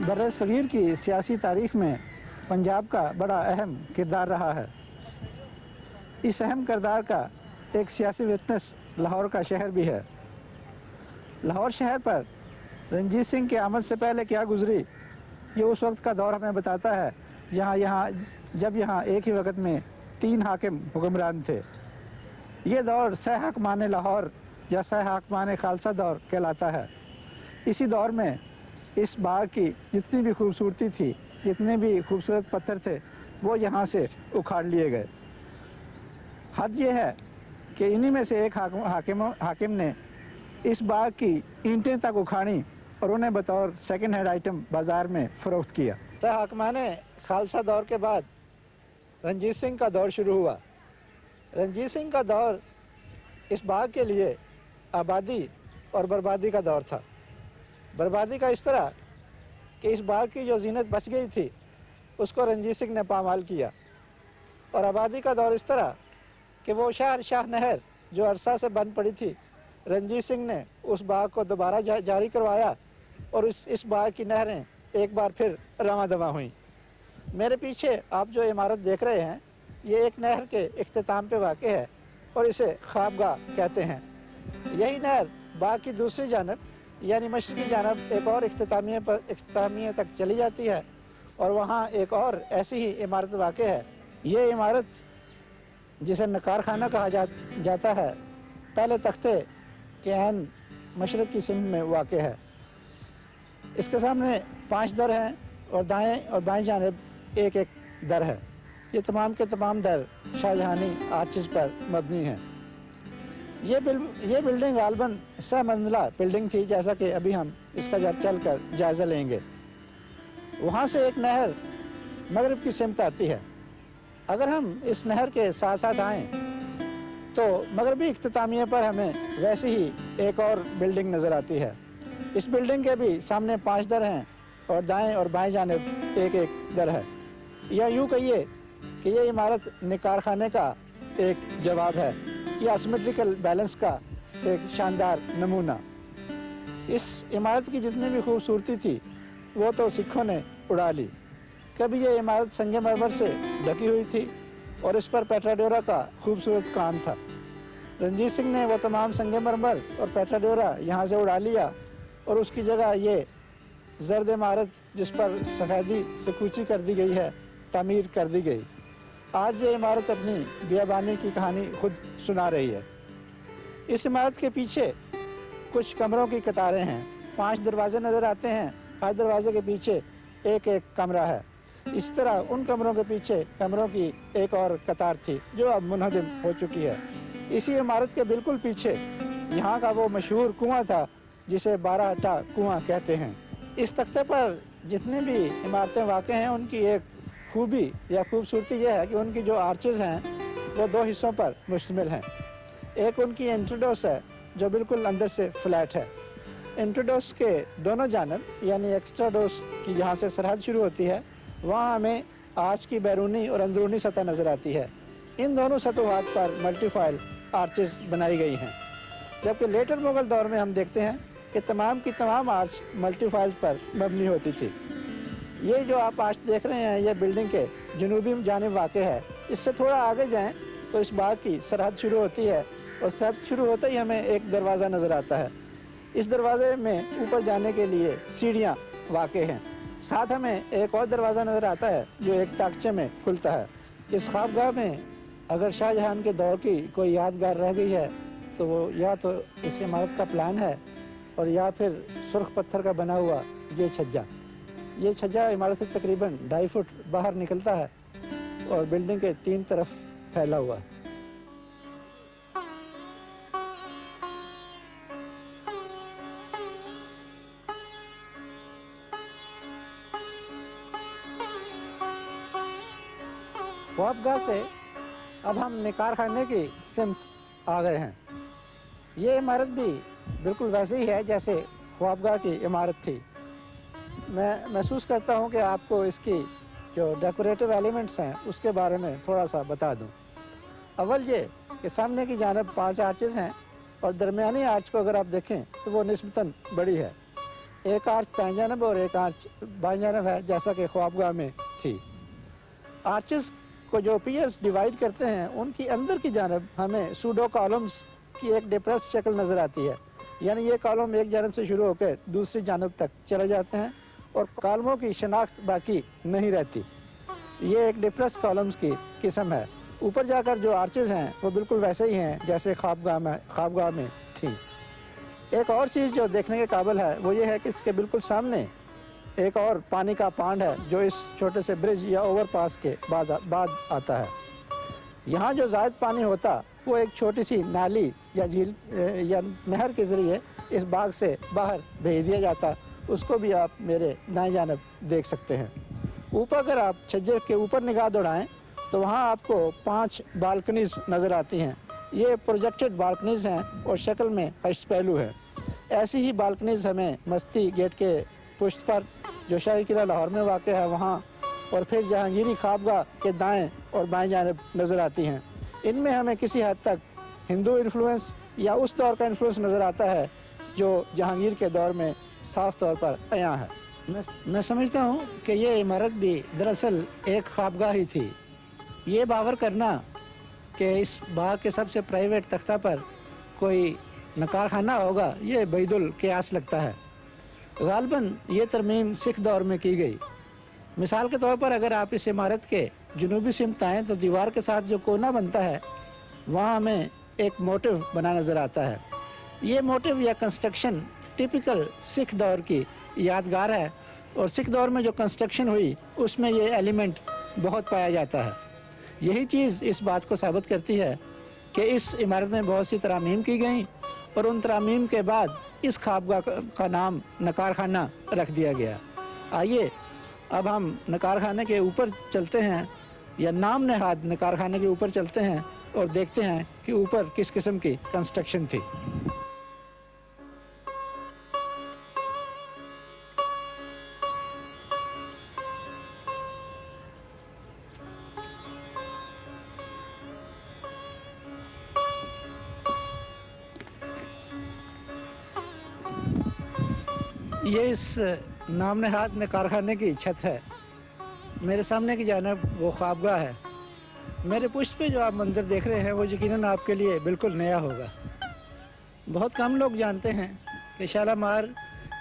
Burr Sagir की सियासी तारीख में पंजाब का बड़ा अहम किरदार रहा है। इस अहम किरदार का एक सियासी विटनेस लाहौर का शहर भी है। लाहौर शहर पर रंजीत सिंह की आमद से पहले क्या गुजरी, ये उस वक्त का दौर हमें बताता है जब यहाँ एक ही वक्त में 3 हाकिम हुक्मरान थे। ये दौर सह हकमान लाहौर या सह हकमान खालसा दौर कहलाता है। इसी दौर में इस बाग की जितनी भी खूबसूरती थी, जितने भी खूबसूरत पत्थर थे, वो यहाँ से उखाड़ लिए गए। हद ये है कि इन्हीं में से एक हाकिम ने इस बाग की ईंटें तक उखाड़ी और उन्हें बतौर सेकंड हैंड आइटम बाज़ार में फ़रोख्त किया। हकमान खालसा दौर के बाद रंजीत सिंह का दौर शुरू हुआ। रंजीत सिंह का दौर इस बाग के लिए आबादी और बर्बादी का दौर था। बर्बादी का इस तरह कि इस बाग की जो जीनत बच गई थी उसको रंजीत सिंह ने पामाल किया, और आबादी का दौर इस तरह कि वो शाह नहर जो अरसा से बंद पड़ी थी, रंजीत सिंह ने उस बाग को दोबारा जारी करवाया और इस बाग की नहरें एक बार फिर रवां दवां हुई। मेरे पीछे आप जो इमारत देख रहे हैं, ये एक नहर के इख्तिताम पे वाक़े है और इसे ख्वाबगाह कहते हैं। यही नहर बाग की दूसरी जानब यानी मशरक़ी जानब एक और इख्तितामिया तक चली जाती है और वहाँ एक और ऐसी ही इमारत वाक़ है। ये इमारत जिसे नकार खाना कहा जाता है, पहले तख्ते के ऐन मशरक़ की सिंध में वाक़ है। इसके सामने 5 दर हैं और दाएं और बाएं जानब एक दर है। ये तमाम के तमाम दर शाहजहानी आर्चिज़ पर मबनी हैं। ये बिल्डिंग गालबन 6 मंजिला बिल्डिंग थी, जैसा कि अभी हम इसका चल कर जायज़ा लेंगे। वहाँ से एक नहर मगरिब की सिमत आती है। अगर हम इस नहर के साथ साथ आएँ तो मगरबी इख्तितामिया पर हमें वैसे ही एक और बिल्डिंग नज़र आती है। इस बिल्डिंग के भी सामने 5 दर हैं और दाएं और बाएं जानिब एक दर है। या यूँ कहिए कि ये इमारत निकार खाने का एक जवाब है, या asimetrical बैलेंस का एक शानदार नमूना। इस इमारत की जितनी भी खूबसूरती थी वो तो सिखों ने उड़ा ली। कभी ये इमारत संगे मरमर से ढकी हुई थी और इस पर पेट्राडोरा का खूबसूरत काम था। रंजीत सिंह ने वो तमाम संगे मरमर और पेट्राडोरा यहाँ से उड़ा लिया और उसकी जगह ये जर्द इमारत जिस पर सफ़ेदी से कूची कर दी गई है, तामीर कर दी गई। आज ये इमारत अपनी बियाबानी की कहानी खुद सुना रही है। इस इमारत के पीछे कुछ कमरों की कतारें हैं। 5 दरवाजे नज़र आते हैं। हर दरवाजे के पीछे एक कमरा है। इस तरह उन कमरों के पीछे कमरों की एक और कतार थी जो अब मुनहदम हो चुकी है। इसी इमारत के बिल्कुल पीछे यहाँ का वो मशहूर कुआं था जिसे 12 अट्टा कुआं कहते हैं। इस तख्ते पर जितनी भी इमारतें वाक़ हैं उनकी एक खूबी या खूबसूरती यह है कि उनकी जो आर्चेज़ हैं वो 2 हिस्सों पर मुश्तमिल हैं। एक उनकी इंट्रोडोस है जो बिल्कुल अंदर से फ्लैट है। इंट्रोडोस के दोनों जानब यानी एक्स्ट्राडोस की जहाँ से सरहद शुरू होती है, वहाँ हमें आर्च की बैरूनी और अंदरूनी सतह नज़र आती है। इन दोनों सतहों पर मल्टीफाइल आर्चेज़ बनाई गई हैं, जबकि लेटर मुगल दौर में हम देखते हैं कि तमाम की तमाम आर्च मल्टीफाइल पर मबनी होती थी। ये जो आप आर्च देख रहे हैं ये बिल्डिंग के जनूबी जानिब वाक़ है। इससे थोड़ा आगे जाएं तो इस बाग की सरहद शुरू होती है और सरहद शुरू होते ही हमें एक दरवाज़ा नज़र आता है। इस दरवाजे में ऊपर जाने के लिए सीढ़ियाँ वाक़ हैं। साथ हमें एक और दरवाज़ा नज़र आता है जो एक ताकचे में खुलता है। इस ख्वाबगाह में अगर शाहजहां के दौर की कोई यादगार रह गई है तो वो या तो इस इमारत का प्लान है और या फिर सुर्ख पत्थर का बना हुआ ये छज्जा। ये छज्जा इमारत से तकरीबन 2.5 फुट बाहर निकलता है और बिल्डिंग के 3 तरफ फैला हुआ है। ख्वाबगाह से अब हम निकार खाने की सिमत आ गए हैं। ये इमारत भी बिल्कुल वैसे ही है जैसे ख्वाबगाह की इमारत थी। मैं महसूस करता हूँ कि आपको इसकी जो डेकोरेटिव एलिमेंट्स हैं उसके बारे में थोड़ा सा बता दूँ। अव्वल ये कि सामने की जानब 5 आर्चेज़ हैं और दरमियानी आर्च को अगर आप देखें तो वो निस्बतन बड़ी है। ایک آرچ دائیں جانب اور ایک آرچ بائیں جانب ہے، جیسا کہ خوابگاہ میں تھی۔ آرچز کو جو پیئرس ڈیوائیڈ کرتے ہیں ان کی اندر کی جانب ہمیں سوڈو کالمز کی ایک ڈپریس شکل نظر آتی ہے، یعنی یہ کالم ایک جانب سے شروع ہو کر دوسری جانب تک چلے جاتے ہیں اور کالموں کی شناخت باقی نہیں رہتی۔ یہ ایک ڈپریس کالمز کی قسم ہے۔ اوپر جا کر جو آرچز ہیں وہ بالکل ویسے ہی ہیں جیسے خوابگاہ میں تھیں۔ ایک اور چیز جو دیکھنے کے قابل ہے وہ یہ ہے کہ اس کے بالکل سامنے ایک اور پانی کا پانڈ ہے جو اس چھوٹے سے برج یا اوور پاس کے بعد آتا ہے۔ یہاں جو زائد پانی ہوتا وہ ایک چھوٹی سی نالی یا جھیل یا نہر کے ذریعے اس باغ سے باہر بھیج دیا جاتا، اس کو بھی آپ میرے دائیں جانب دیکھ سکتے ہیں۔ اوپر اگر آپ چھجے کے اوپر نگاہ دوڑائیں تو وہاں آپ کو 5 بالکنیز نظر آتی ہیں۔ یہ پروجیکٹڈ بالکنیز ہیں اور شکل میں 8 پہلو ہے۔ ایسی ہی بالکنیز ہمیں مستی گیٹ کے پشت پر جو شاہی قلعہ لاہور میں واقع ہے وہاں، اور پھر جہانگیری خوابگاہ کے دائیں اور بائیں جانب نظر آتی ہیں۔ ان میں ہمیں کسی حد تک ہندو انفلوئنس یا اس دور کا انفلوئنس نظر آتا ہے جو جہانگیر کے دور میں صاف طور پر عیاں ہے۔ میں سمجھتا ہوں کہ یہ عمارت بھی دراصل ایک خوابگاہ ہی تھی۔ یہ باور کرنا کہ اس باغ کے سب سے پرائیویٹ تختہ پر کوئی نقار خانہ ہوگا یہ بعید القیاس لگتا ہے۔ غالباً یہ ترمیم سکھ دور میں کی گئی۔ مثال کے طور پر اگر آپ اس عمارت کے جنوبی سمت آئیں تو دیوار کے ساتھ جو کونا بنتا ہے وہاں ہمیں ایک موٹیو بنا نظر آتا ہے۔ یہ موٹیو یا کنسٹرکشن ٹپیکل سکھ دور کی یادگار ہے، اور سکھ دور میں جو کنسٹرکشن ہوئی اس میں یہ ایلیمنٹ بہت پایا جاتا ہے۔ یہی چیز اس بات کو ثابت کرتی ہے کہ اس عمارت میں بہت سی ترامیم کی گئیں اور ان ترامیم کے بعد اس خوابگاہ کا نام نقار خانہ رکھ دیا گیا۔ آئیے اب ہم نقار خانے کے اوپر چلتے ہیں، یا نام نہاد نقار خانے کے اوپر چلتے ہیں اور دیکھتے ہیں کہ اوپر کس قسم کی کنسٹرکشن تھی۔ یہ اس نام نہاد میں کارخانے کی چھت ہے۔ میرے سامنے کی جانب وہ خوابگاہ ہے۔ میرے پشت پہ جو آپ منظر دیکھ رہے ہیں وہ یقیناً آپ کے لیے بالکل نیا ہوگا۔ بہت کم لوگ جانتے ہیں کہ شالامار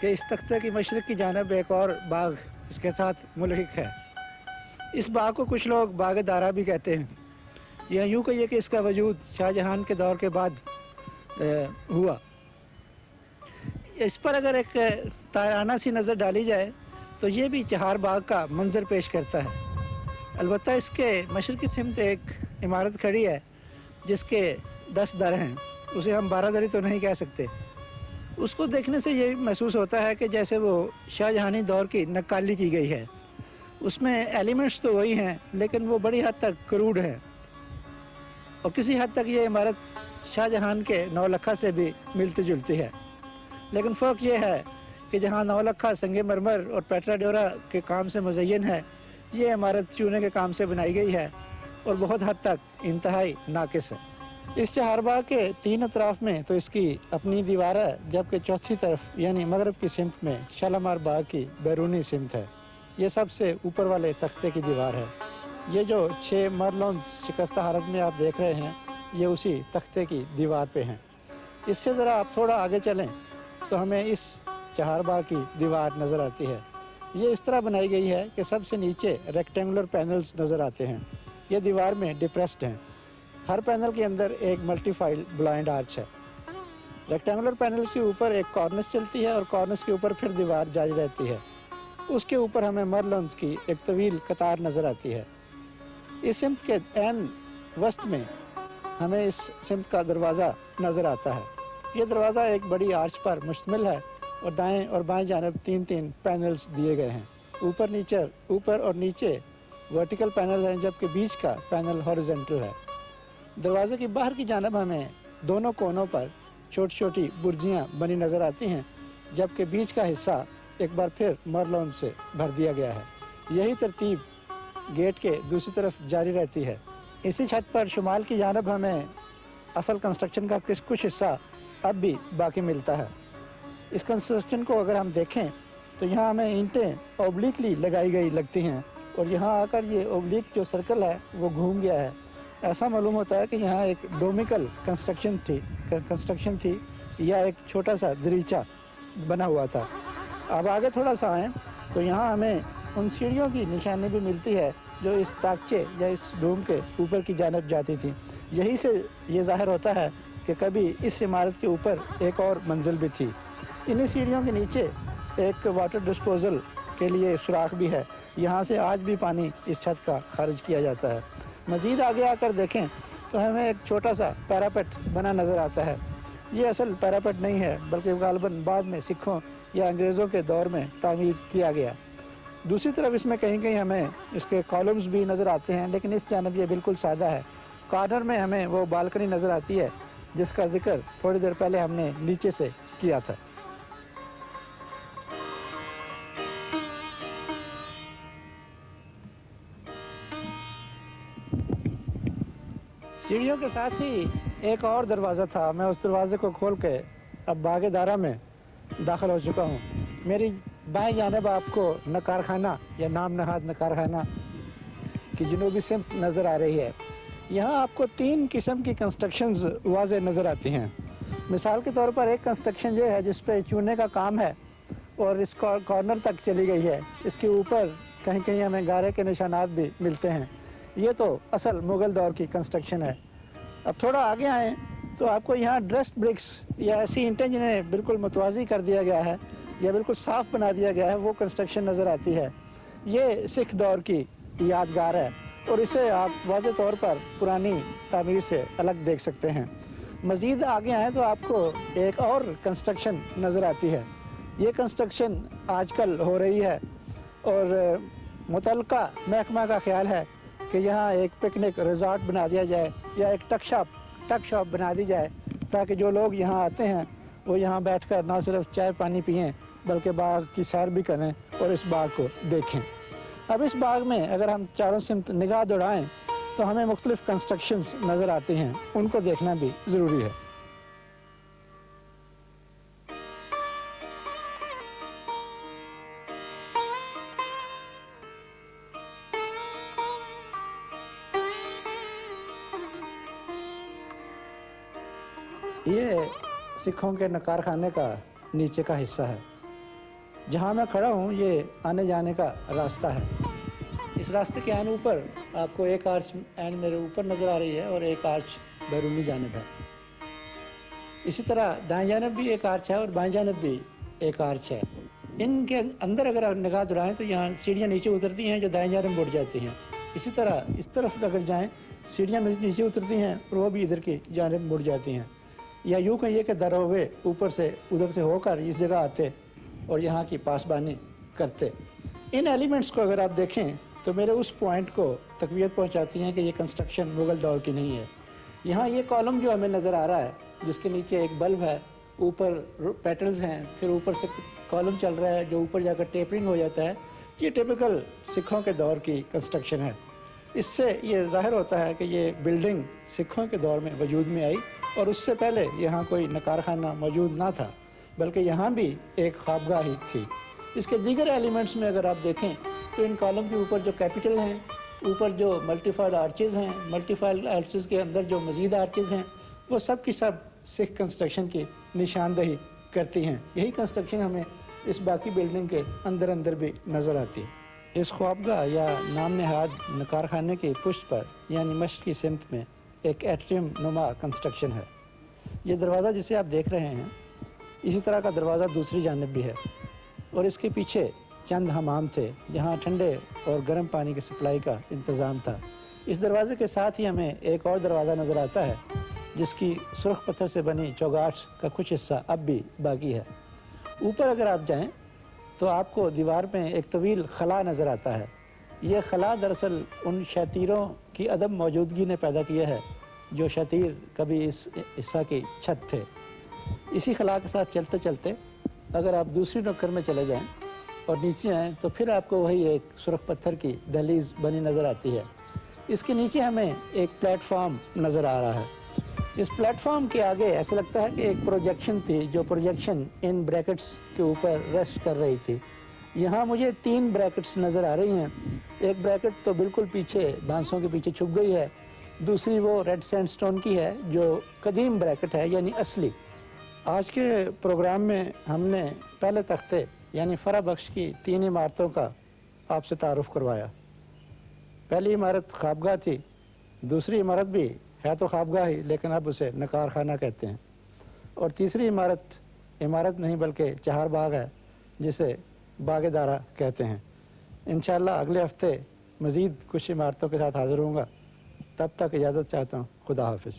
کے اس تختے کی مشرق کی جانب ایک اور باغ اس کے ساتھ ملحق ہے۔ اس باغ کو کچھ لوگ باغ دارا بھی کہتے ہیں، یا یوں کہیے کہ اس کا وجود شاہ جہان کے دور کے بعد ہوا۔ اس پر اگر ایک تارانہ سی نظر ڈالی جائے تو یہ بھی چہار باغ کا منظر پیش کرتا ہے۔ البتہ اس کے مشرقی سمت ایک عمارت کھڑی ہے جس کے 10 در ہیں، اسے ہم 12 دری تو نہیں کہہ سکتے۔ اس کو دیکھنے سے یہ محسوس ہوتا ہے کہ جیسے وہ شاہ جہانی دور کی نقالی کی گئی ہے۔ اس میں ایلیمنٹس تو وہی ہیں لیکن وہ بڑی حد تک کروڈ ہیں، اور کسی حد تک یہ عمارت شاہ جہان کے نولکھا سے بھی ملتی جلتی ہے۔ لیکن فرق یہ ہے کہ جہاں نولکھا سنگ مرمر اور پیٹرا ڈیورا کے کام سے مزین ہے، یہ عمارت چونے کے کام سے بنائی گئی ہے اور بہت حد تک انتہائی ناقص ہے۔ اس چہار باغ کے 3 اطراف میں تو اس کی اپنی دیوار ہے، جبکہ چوتھی طرف یعنی مغرب کی سمت میں شالامار باغ کی بیرونی سمت ہے۔ یہ سب سے اوپر والے تختے کی دیوار ہے۔ یہ جو 6 مرلونز شکستہ حالت میں آپ دیکھ رہے ہیں یہ اسی تختے کی دیوار پہ ہیں۔ اس سے ذرا آپ تھوڑا آگے چلیں تو ہمیں اس چہار باغ کی دیوار نظر آتی ہے۔ یہ اس طرح بنائی گئی ہے کہ سب سے نیچے ریکٹینگولر پینلز نظر آتے ہیں۔ یہ دیوار میں ڈپریسڈ ہیں۔ ہر پینل کے اندر ایک ملٹی فائل بلائنڈ آرچ ہے۔ ریکٹینگولر پینلز کے اوپر ایک کارنس چلتی ہے اور کارنس کے اوپر پھر دیوار جاری رہتی ہے۔ اس کے اوپر ہمیں مرلونز کی ایک طویل قطار نظر آتی ہے۔ اس سمت کے عین وسط میں ہمیں اس سمت کا دروازہ نظر آتا ہے۔ یہ دروازہ ایک بڑی آرچ پر مشتمل ہے اور دائیں اور بائیں جانب 3 پینلز دیے گئے ہیں۔ اوپر اور نیچے ورٹیکل پینل ہیں، جبکہ بیچ کا پینل ہاریزونٹل ہے۔ دروازے کی باہر کی جانب ہمیں دونوں کونوں پر چھوٹی چھوٹی برجیاں بنی نظر آتی ہیں، جبکہ بیچ کا حصہ ایک بار پھر مرلون سے بھر دیا گیا ہے۔ یہی ترتیب گیٹ کے دوسری طرف جاری رہتی ہے۔ اسی چھت پر شمال کی جانب ہمیں اصل کنسٹرکشن کا کچھ حصہ اب بھی باقی ملتا ہے۔ इस कंस्ट्रक्शन को अगर हम देखें तो यहाँ हमें ईंटें ओब्लिकली लगाई गई लगती हैं और यहाँ आकर ये ओब्लिक जो सर्कल है वो घूम गया है। ऐसा मालूम होता है कि यहाँ एक डोमिकल कंस्ट्रक्शन थी या एक छोटा सा दरीचा बना हुआ था। अब आगे थोड़ा सा आएँ तो यहाँ हमें उन सीढ़ियों की निशानी भी मिलती है जो इस ताकचे या इस डोम के ऊपर की जानिब जाती थी। यही से ये ज़ाहिर होता है कि कभी इस इमारत के ऊपर एक और मंजिल भी थी। इन्हीं सीढ़ियों के नीचे एक वाटर डिस्पोजल के लिए सुराख भी है। यहाँ से आज भी पानी इस छत का खारिज किया जाता है। मज़ीद आगे आकर देखें तो हमें एक छोटा सा पैरापेट बना नज़र आता है। ये असल पैरापेट नहीं है बल्कि गालिबन बाद में सिखों या अंग्रेज़ों के दौर में तामीर किया गया। दूसरी तरफ इसमें कहीं कहीं हमें इसके कॉलम्स भी नज़र आते हैं, लेकिन इस जानब ये बिल्कुल सादा है। कॉर्नर में हमें वो बालकनी नज़र आती है जिसका जिक्र थोड़ी देर पहले हमने नीचे से किया था। सीढ़ियों के साथ ही एक और दरवाज़ा था। मैं उस दरवाजे को खोल के अब बाग दारा में दाखिल हो चुका हूँ। मेरी बाएं जानिब आपको नकारखाना या नाम नहाद नकारखाना की जनूबी सिमत नज़र आ रही है। यहाँ आपको 3 किस्म की कंस्ट्रक्शंस वाज़े नज़र आती हैं। मिसाल के तौर पर एक कंस्ट्रक्शन ये है जिस पे चूने का काम है और इस कॉर्नर तक चली गई है। इसके ऊपर कहीं कहीं हमें गारे के निशानात भी मिलते हैं। ये तो असल मुग़ल दौर की कंस्ट्रक्शन है। अब थोड़ा आगे आएँ तो आपको यहाँ ड्रेस्ड ब्रिक्स या ऐसी ईंटें जिन्हें बिल्कुल मुतवाज़ी कर दिया गया है या बिल्कुल साफ़ बना दिया गया है वो कंस्ट्रक्शन नज़र आती है। ये सिख दौर की यादगार है और इसे आप वाज़े तौर पर पुरानी तामीर से अलग देख सकते हैं। मज़ीद आगे आएँ तो आपको एक और कंस्ट्रक्शन नज़र आती है। ये कंस्ट्रक्शन आजकल हो रही है और मुतल्लिका महकमा का ख्याल है कि यहाँ एक पिकनिक रिजॉर्ट बना दिया जाए या एक टक शॉप बना दी जाए ताकि जो लोग यहाँ आते हैं वो यहाँ बैठकर ना सिर्फ चाय पानी पिएं बल्कि बाग की सैर भी करें और इस बाग को देखें। अब इस बाग में अगर हम चारों सिमत निगाह दौड़ाएं तो हमें मुख्तलिफ कंस्ट्रक्शंस नज़र आती हैं, उनको देखना भी ज़रूरी है। ये सिखों के नकारखाने का नीचे का हिस्सा है। जहाँ मैं खड़ा हूँ ये आने जाने का रास्ता है। इस रास्ते के आने ऊपर आपको एक आर्च एंड मेरे ऊपर नज़र आ रही है और एक आर्च बैरूनी जानिब है। इसी तरह दाएं जानिब भी एक आर्च है और बाएं जानिब भी एक आर्च है। इनके अंदर अगर आप निगाह दौड़ाएँ तो यहाँ सीढ़ियाँ नीचे उतरती हैं जो दाएं जानिब मुड़ जाती हैं। इसी तरह इस तरफ अगर जाएँ सीढ़ियाँ नीचे उतरती हैं और वो भी इधर की जानिब मुड़ जाती हैं। या यूँ कहिए कि दरोगे ऊपर से उधर से होकर इस जगह आते और यहाँ की पासबानी करते। इन एलिमेंट्स को अगर आप देखें तो मेरे उस पॉइंट को तक़वियत पहुँचाती हैं कि ये कंस्ट्रक्शन मुग़ल दौर की नहीं है। यहाँ ये कॉलम जो हमें नज़र आ रहा है जिसके नीचे एक बल्ब है, ऊपर पेटल्स हैं, फिर ऊपर से कॉलम चल रहा है जो ऊपर जाकर टेपरिंग हो जाता है, ये टिपिकल सिखों के दौर की कंस्ट्रक्शन है। इससे ये ज़ाहिर होता है कि ये बिल्डिंग सिखों के दौर में वजूद में आई और उससे पहले यहाँ कोई नकारखाना मौजूद ना था बल्कि यहाँ भी एक ख्वाबगाह ही थी। इसके दीगर एलिमेंट्स में अगर आप देखें तो इन कॉलम के ऊपर जो कैपिटल हैं, ऊपर जो मल्टीफाइड आर्चेज़ हैं, मल्टीफाइड आर्चेज़ के अंदर जो मज़ीद आर्चेज़ हैं, वो सब की सब सिख कंस्ट्रक्शन की निशानदही करती हैं। यही कंस्ट्रक्शन हमें इस बाकी बिल्डिंग के अंदर भी नज़र आती है। इस ख्वाबगाह या नाम नहाद नकारखाने की पुष्ट पर यानी मश्क की सिमत में एक एट्रियम नुमा कंस्ट्रक्शन है। ये दरवाज़ा जिसे आप देख रहे हैं इसी तरह का दरवाज़ा दूसरी जानिब भी है और इसके पीछे चंद हमाम थे जहाँ ठंडे और गर्म पानी की सप्लाई का इंतज़ाम था। इस दरवाज़े के साथ ही हमें एक और दरवाज़ा नज़र आता है जिसकी सुर्ख पत्थर से बनी चौगाठ का कुछ हिस्सा अब भी बाकी है। ऊपर अगर आप जाएं तो आपको दीवार में एक तवील खला नज़र आता है। यह खला दरअसल उन शतीरों की अदम मौजूदगी ने पैदा किया है जो शतीर कभी इस हिस्सा की छत थे। इसी खला के साथ चलते चलते अगर आप दूसरी नुक्कर में चले जाएं और नीचे आएँ तो फिर आपको वही एक सुर्ख पत्थर की दहलीज बनी नज़र आती है। इसके नीचे हमें एक प्लेटफॉर्म नज़र आ रहा है। اس پلیٹ فارم کے آگے ایسا لگتا ہے کہ ایک پروجیکشن تھی، جو پروجیکشن ان بریکٹس کے اوپر ریسٹ کر رہی تھی۔ یہاں مجھے 3 بریکٹس نظر آ رہی ہیں۔ ایک بریکٹ تو بالکل پیچھے بانسوں کے پیچھے چھپ گئی ہے، دوسری وہ ریڈ سینڈ سٹون کی ہے جو قدیم بریکٹ ہے، یعنی اصلی۔ آج کے پروگرام میں ہم نے پہلے تختے یعنی فرح بخش کی 3 عمارتوں کا آپ سے تعارف کروایا۔ پہلی عمارت خوابگاہ تھی، دوسری عمارت بھی ہے تو خوابگاہ ہی لیکن اب اسے نقار خانہ کہتے ہیں، اور تیسری عمارت نہیں بلکہ چہار باغ ہے جسے باغ دارا کہتے ہیں۔ انشاءاللہ اگلے ہفتے مزید کچھ عمارتوں کے ساتھ حاضر ہوں گا، تب تک اجازت چاہتا ہوں۔ خدا حافظ۔